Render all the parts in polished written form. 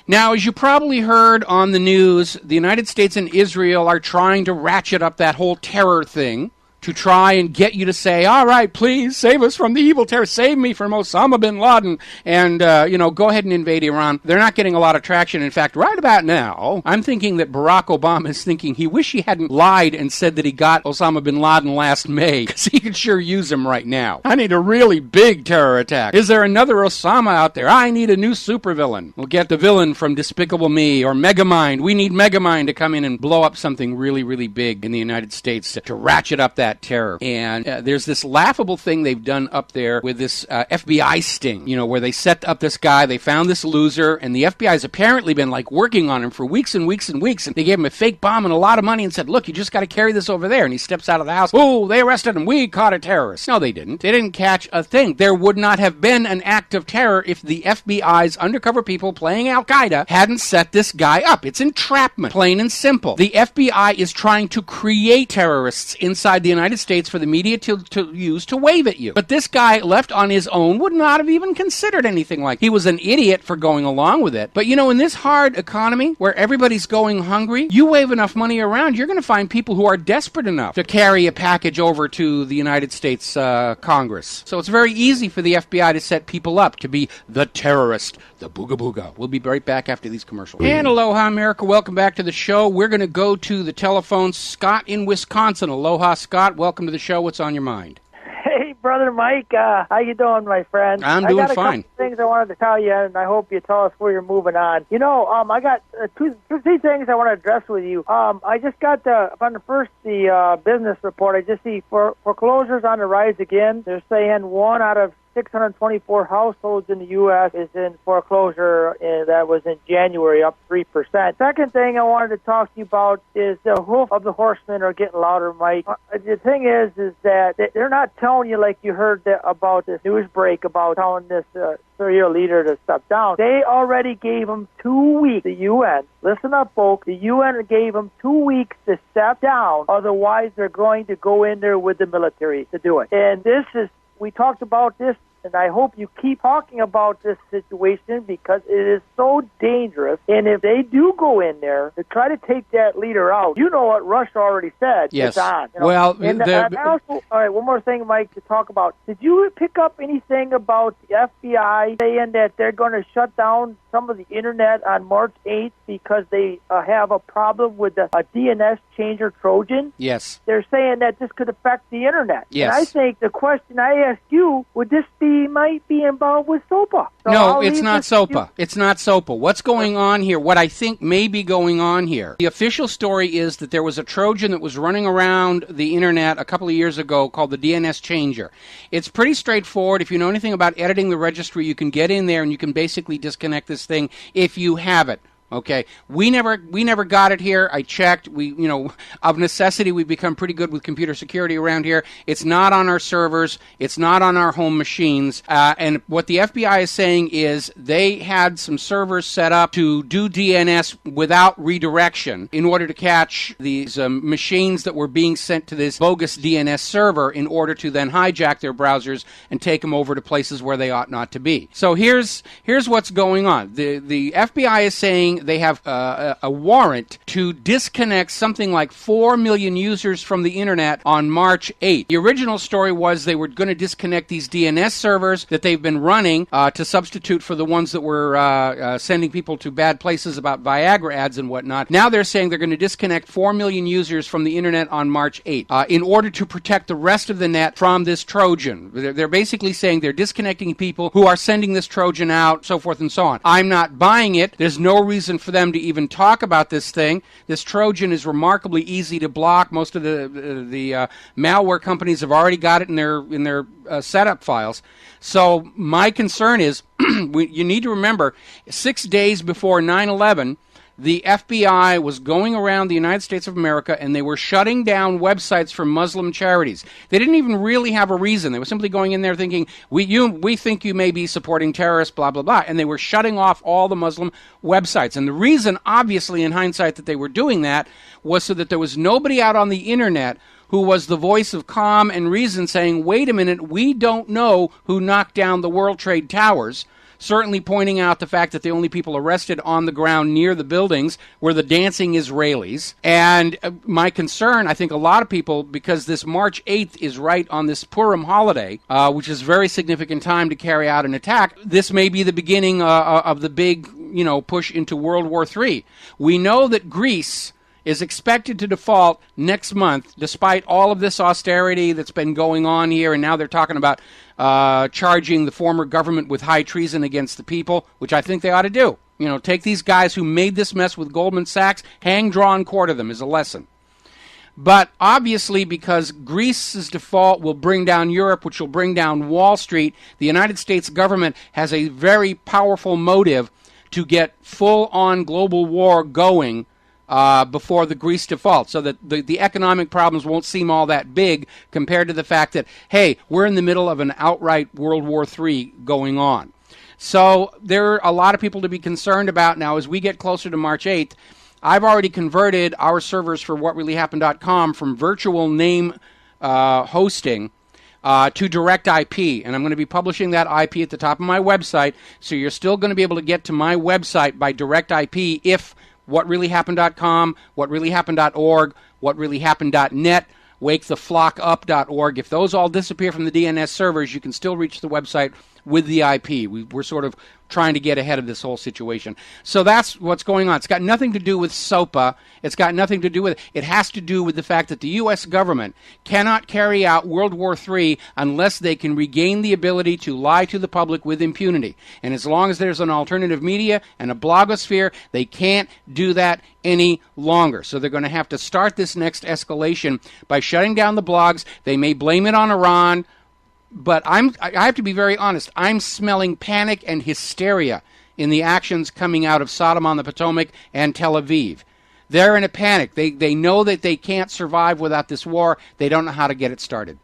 Now, as you probably heard on the news, the United States and Israel are trying to ratchet up that whole terror thing to try and get you to say, all right, please save us from the evil terror, save me from Osama bin Laden, and, go ahead and invade Iran. They're not getting a lot of traction. In fact, right about now, I'm thinking that Barack Obama is thinking he wish he hadn't lied and said that he got Osama bin Laden last May, because he could sure use him right now. I need a really big terror attack. Is there another Osama out there? I need a new supervillain. We'll get the villain from Despicable Me or Megamind. We need Megamind to come in and blow up something really, really big in the United States to ratchet up that terror. And there's this laughable thing they've done up there with this FBI sting, where they set up this guy, they found this loser, and the FBI's apparently been working on him for weeks and weeks and weeks, and they gave him a fake bomb and a lot of money and said, look, you just got to carry this over there. And he steps out of the house. Oh, they arrested him. We caught a terrorist. No, they didn't. They didn't catch a thing. There would not have been an act of terror if the FBI's undercover people playing Al-Qaeda hadn't set this guy up. It's entrapment, plain and simple. The FBI is trying to create terrorists inside the United States for the media to use to wave at you. But this guy, left on his own, would not have even considered anything like. He was an idiot for going along with it. But in this hard economy where everybody's going hungry, you wave enough money around, you're going to find people who are desperate enough to carry a package over to the United States Congress. So it's very easy for the FBI to set people up to be the terrorist, the booga booga. We'll be right back after these commercials. And aloha, America. Welcome back to the show. We're going to go to the telephone. Scott in Wisconsin. Aloha, Scott. Welcome to the show. What's on your mind? Hey, Brother Mike. How you doing, my friend? I'm doing fine. I got a couple things I wanted to tell you, and I hope you tell us where you're moving on. I got three things I want to address with you. I just got on the business report, I just see foreclosures on the rise again. They're saying 1 out of 624 households in the U.S. is in foreclosure, and that was in January, up 3%. Second thing I wanted to talk to you about is the hoof of the horsemen are getting louder, Mike. The thing is that they're not telling you like you heard about this news break about telling this serial leader to step down. They already gave him 2 weeks, the UN. Listen up, folks. The UN gave him 2 weeks to step down. Otherwise, they're going to go in there with the military to do it. And we talked about this, and I hope you keep talking about this situation because it is so dangerous. And if they do go in there to try to take that leader out, you know what Russia already said. Yes. It's on. Well, and also, all right, one more thing, Mike, to talk about. Did you pick up anything about the FBI saying that they're going to shut down some of the Internet on March 8th because they have a problem with a DNS changer Trojan? Yes. They're saying that this could affect the Internet. Yes. And I think the question I ask you, would this might be involved with SOPA? So no, it's not SOPA. It's not SOPA. What's going on here, what I think may be going on here, the official story is that there was a Trojan that was running around the Internet a couple of years ago called the DNS changer. It's pretty straightforward. If you know anything about editing the registry, you can get in there and you can basically disconnect this thing if you have it. Okay, we never got it here. I checked. Of necessity, we've become pretty good with computer security around here. It's not on our servers. It's not on our home machines. And what the FBI is saying is they had some servers set up to do DNS without redirection in order to catch these machines that were being sent to this bogus DNS server in order to then hijack their browsers and take them over to places where they ought not to be. So here's what's going on. The FBI is saying they have a warrant to disconnect something like 4 million users from the Internet on March 8th. The original story was they were going to disconnect these DNS servers that they've been running to substitute for the ones that were sending people to bad places about Viagra ads and whatnot. Now they're saying they're going to disconnect 4 million users from the Internet on March 8th in order to protect the rest of the net from this Trojan. They're basically saying they're disconnecting people who are sending this Trojan out, so forth and so on. I'm not buying it. There's no reason for them to even talk about this thing. This Trojan is remarkably easy to block. Most of the malware companies have already got it in their setup files. So my concern is, you need to remember, 6 days before 9/11, the FBI was going around the United States of America and they were shutting down websites for Muslim charities. They didn't even really have a reason. They were simply going in there thinking, we think you may be supporting terrorists, blah, blah, blah. And they were shutting off all the Muslim websites. And the reason, obviously, in hindsight, that they were doing that was so that there was nobody out on the Internet who was the voice of calm and reason saying, wait a minute, we don't know who knocked down the World Trade Towers. certainly pointing out the fact that the only people arrested on the ground near the buildings were the dancing Israelis. And my concern, I think a lot of people, because this March 8th is right on this Purim holiday, which is a very significant time to carry out an attack, this may be the beginning of the big, push into World War III. We know that Greece is expected to default next month, despite all of this austerity that's been going on here, and now they're talking about charging the former government with high treason against the people, which I think they ought to do. Take these guys who made this mess with Goldman Sachs, hang, draw, and quarter them is a lesson. But obviously, because Greece's default will bring down Europe, which will bring down Wall Street, the United States government has a very powerful motive to get full-on global war going before the Greece default, so that the economic problems won't seem all that big compared to the fact that, hey, we're in the middle of an outright World War III going on. So there are a lot of people to be concerned about now as we get closer to March 8th. I've already converted our servers for whatreallyhappened.com from virtual name hosting to direct IP, and I'm going to be publishing that IP at the top of my website, so you're still going to be able to get to my website by direct IP if whatreallyhappened.com, whatreallyhappened.org, whatreallyhappened.net, waketheflockup.org. If those all disappear from the DNS servers, you can still reach the website with the IP. We're sort of trying to get ahead of this whole situation. So that's what's going on. It's got nothing to do with SOPA. It's got nothing to do with it. It has to do with the fact that the U.S. government cannot carry out World War III unless they can regain the ability to lie to the public with impunity. And as long as there's an alternative media and a blogosphere, they can't do that any longer. So they're going to have to start this next escalation by shutting down the blogs. They may blame it on Iran, but I have to be very honest. I'm smelling panic and hysteria in the actions coming out of Sodom on the Potomac and Tel Aviv. They're in a panic. They know that they can't survive without this war. They don't know how to get it started.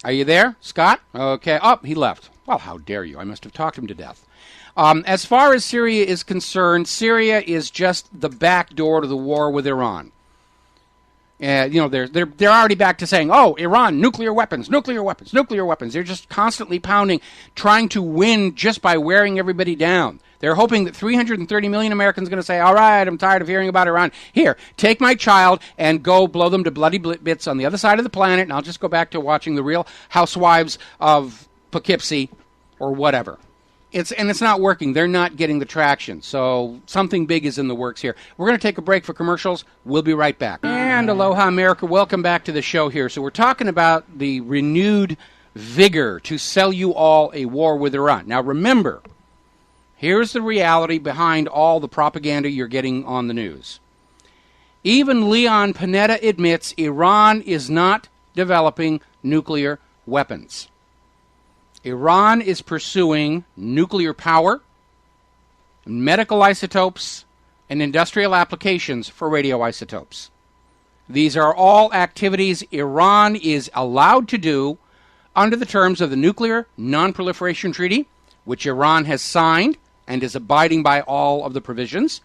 Are you there, Scott? Okay. Oh, he left. Well, how dare you? I must have talked him to death. As far as Syria is concerned, Syria is just the back door to the war with Iran. They're already back to saying, oh, Iran, nuclear weapons, nuclear weapons, nuclear weapons. They're just constantly pounding, trying to win just by wearing everybody down. They're hoping that 330 million Americans are going to say, all right, I'm tired of hearing about Iran. Here, take my child and go blow them to bloody bits on the other side of the planet, and I'll just go back to watching the Real Housewives of Poughkeepsie or whatever. It's not working. They're not getting the traction. So something big is in the works here. We're going to take a break for commercials. We'll be right back. And aloha, America. Welcome back to the show here. So we're talking about the renewed vigor to sell you all a war with Iran. Now remember, here's the reality behind all the propaganda you're getting on the news. Even Leon Panetta admits Iran is not developing nuclear weapons. Iran is pursuing nuclear power, medical isotopes, and industrial applications for radioisotopes. These are all activities Iran is allowed to do under the terms of the Nuclear Non-Proliferation Treaty, which Iran has signed and is abiding by all of the provisions,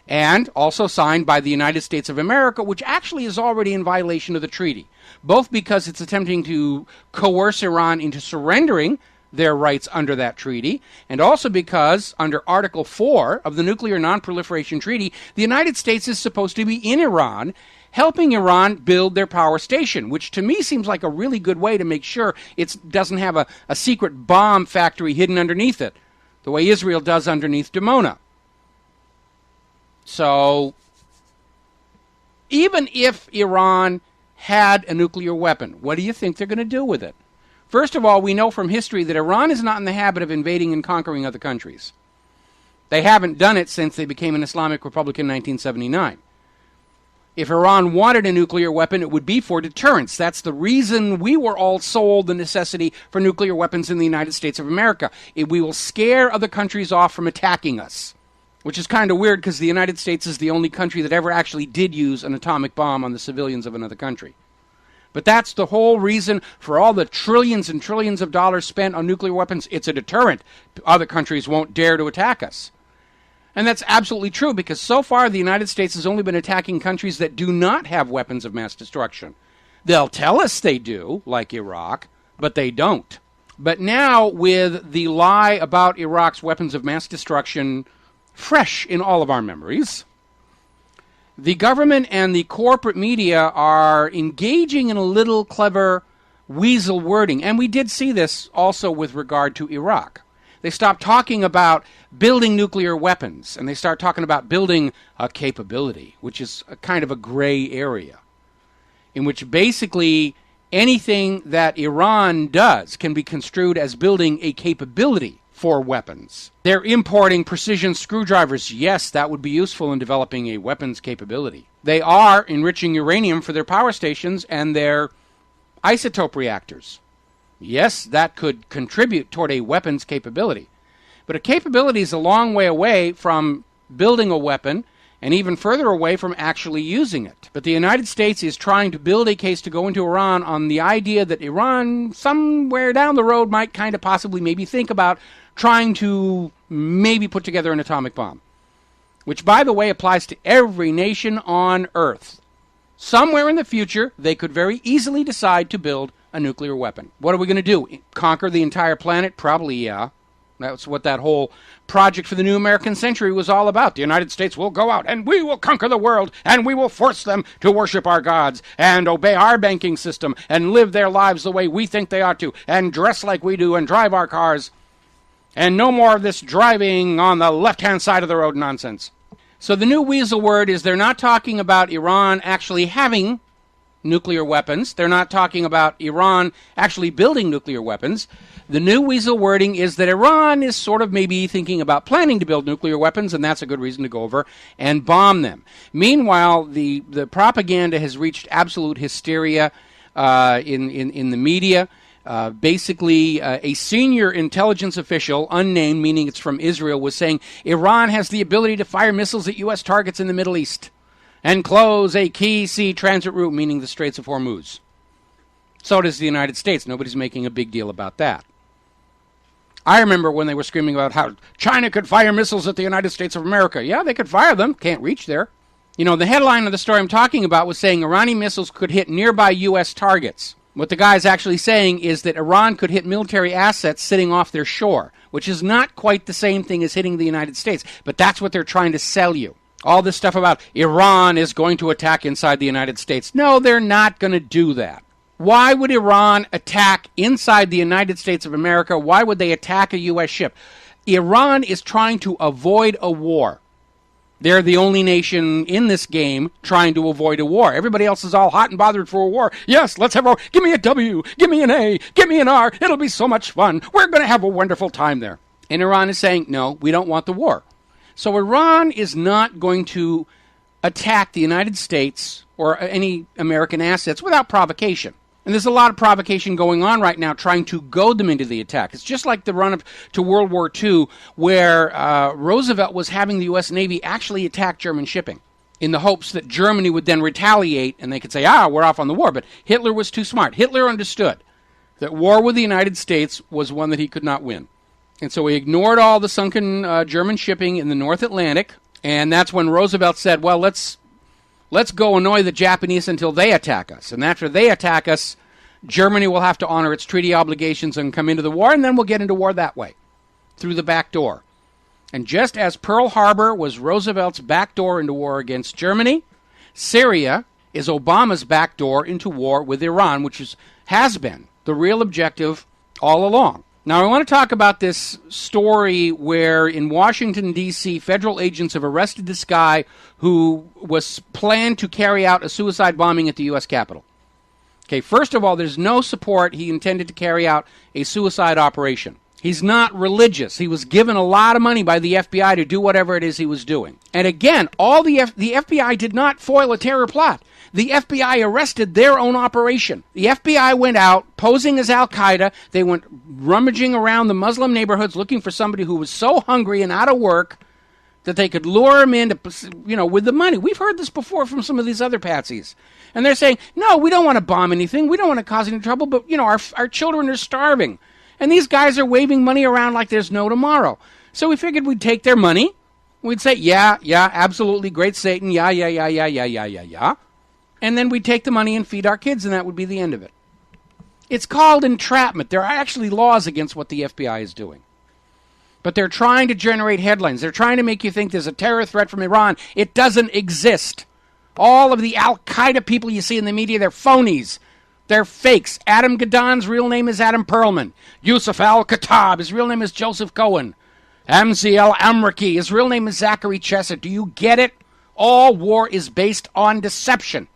and also signed by the United States of America, which actually is already in violation of the treaty, both because it's attempting to coerce Iran into surrendering their rights under that treaty, and also because under Article 4 of the Nuclear Non-Proliferation Treaty, the United States is supposed to be in Iran, helping Iran build their power station, which to me seems like a really good way to make sure it doesn't have a secret bomb factory hidden underneath it, the way Israel does underneath Dimona. So, even if Iran had a nuclear weapon, what do you think they're going to do with it? First of all, we know from history that Iran is not in the habit of invading and conquering other countries. They haven't done it since they became an Islamic Republic in 1979. If Iran wanted a nuclear weapon, it would be for deterrence. That's the reason we were all sold the necessity for nuclear weapons in the United States of America. We will scare other countries off from attacking us. Which is kind of weird because the United States is the only country that ever actually did use an atomic bomb on the civilians of another country. But that's the whole reason for all the trillions and trillions of dollars spent on nuclear weapons. It's a deterrent. Other countries won't dare to attack us. And that's absolutely true because so far the United States has only been attacking countries that do not have weapons of mass destruction. They'll tell us they do, like Iraq, but they don't. But now, with the lie about Iraq's weapons of mass destruction fresh in all of our memories, the government and the corporate media are engaging in a little clever weasel wording. And we did see this also with regard to Iraq. They stopped talking about building nuclear weapons, and they start talking about building a capability, which is a kind of a gray area, in which basically anything that Iran does can be construed as building a capability for weapons. They're importing precision screwdrivers. Yes, that would be useful in developing a weapons capability. They are enriching uranium for their power stations and their isotope reactors. Yes, that could contribute toward a weapons capability. But a capability is a long way away from building a weapon and even further away from actually using it. But the United States is trying to build a case to go into Iran on the idea that Iran, somewhere down the road, might kind of possibly maybe think about trying to maybe put together an atomic bomb. Which, by the way, applies to every nation on Earth. Somewhere in the future, they could very easily decide to build a nuclear weapon. What are we going to do? Conquer the entire planet? Probably, yeah. That's what that whole project for the new American century was all about. The United States will go out and we will conquer the world and we will force them to worship our gods and obey our banking system and live their lives the way we think they ought to and dress like we do and drive our cars. And no more of this driving on the left-hand side of the road nonsense. So the new weasel word is they're not talking about Iran actually having nuclear weapons. They're not talking about Iran actually building nuclear weapons. The new weasel wording is that Iran is sort of maybe thinking about planning to build nuclear weapons, and that's a good reason to go over and bomb them. Meanwhile, the propaganda has reached absolute hysteria in the media. Basically, a senior intelligence official, unnamed, meaning it's from Israel, was saying Iran has the ability to fire missiles at U.S. targets in the Middle East and close a key sea transit route, meaning the Straits of Hormuz. So does the United States. Nobody's making a big deal about that. I remember when they were screaming about how China could fire missiles at the United States of America. Yeah, they could fire them. Can't reach there. You know, the headline of the story I'm talking about was saying Iranian missiles could hit nearby U.S. targets. What the guy's actually saying is that Iran could hit military assets sitting off their shore, which is not quite the same thing as hitting the United States. But that's what they're trying to sell you. All this stuff about Iran is going to attack inside the United States. No, they're not going to do that. Why would Iran attack inside the United States of America? Why would they attack a U.S. ship? Iran is trying to avoid a war. They're the only nation in this game trying to avoid a war. Everybody else is all hot and bothered for a war. Yes, let's have a war. Give me a W. Give me an A. Give me an R. It'll be so much fun. We're going to have a wonderful time there. And Iran is saying, no, we don't want the war. So Iran is not going to attack the United States or any American assets without provocation. And there's a lot of provocation going on right now trying to goad them into the attack. It's just like the run-up to World War II where Roosevelt was having the U.S. Navy actually attack German shipping in the hopes that Germany would then retaliate and they could say, we're off on the war. But Hitler was too smart. Hitler understood that war with the United States was one that he could not win. And so he ignored all the sunken German shipping in the North Atlantic. And that's when Roosevelt said, well, let's go annoy the Japanese until they attack us. And after they attack us, Germany will have to honor its treaty obligations and come into the war, and then we'll get into war that way, through the back door. And just as Pearl Harbor was Roosevelt's back door into war against Germany, Syria is Obama's back door into war with Iran, which has been the real objective all along. Now, I want to talk about this story where in Washington, D.C., federal agents have arrested this guy who was planned to carry out a suicide bombing at the U.S. Capitol. Okay, first of all, there's no support. He intended to carry out a suicide operation. He's not religious. He was given a lot of money by the FBI to do whatever it is he was doing. And again, the FBI did not foil a terror plot. The FBI arrested their own operation. The FBI went out posing as Al-Qaeda. They went rummaging around the Muslim neighborhoods looking for somebody who was so hungry and out of work that they could lure him in, with the money. We've heard this before from some of these other patsies. And they're saying, no, we don't want to bomb anything. We don't want to cause any trouble, but, our children are starving. And these guys are waving money around like there's no tomorrow. So we figured we'd take their money. We'd say, yeah, absolutely, great Satan, yeah. And then we'd take the money and feed our kids, and that would be the end of it. It's called entrapment. There are actually laws against what the FBI is doing. But they're trying to generate headlines. They're trying to make you think there's a terror threat from Iran. It doesn't exist. All of the Al-Qaeda people you see in the media, they're phonies. They're fakes. Adam Gaddan's real name is Adam Perlman. Yusuf al-Khattab, his real name is Joseph Cohen. Amzi al-Amraki, his real name is Zachary Chesser. Do you get it? All war is based on deception.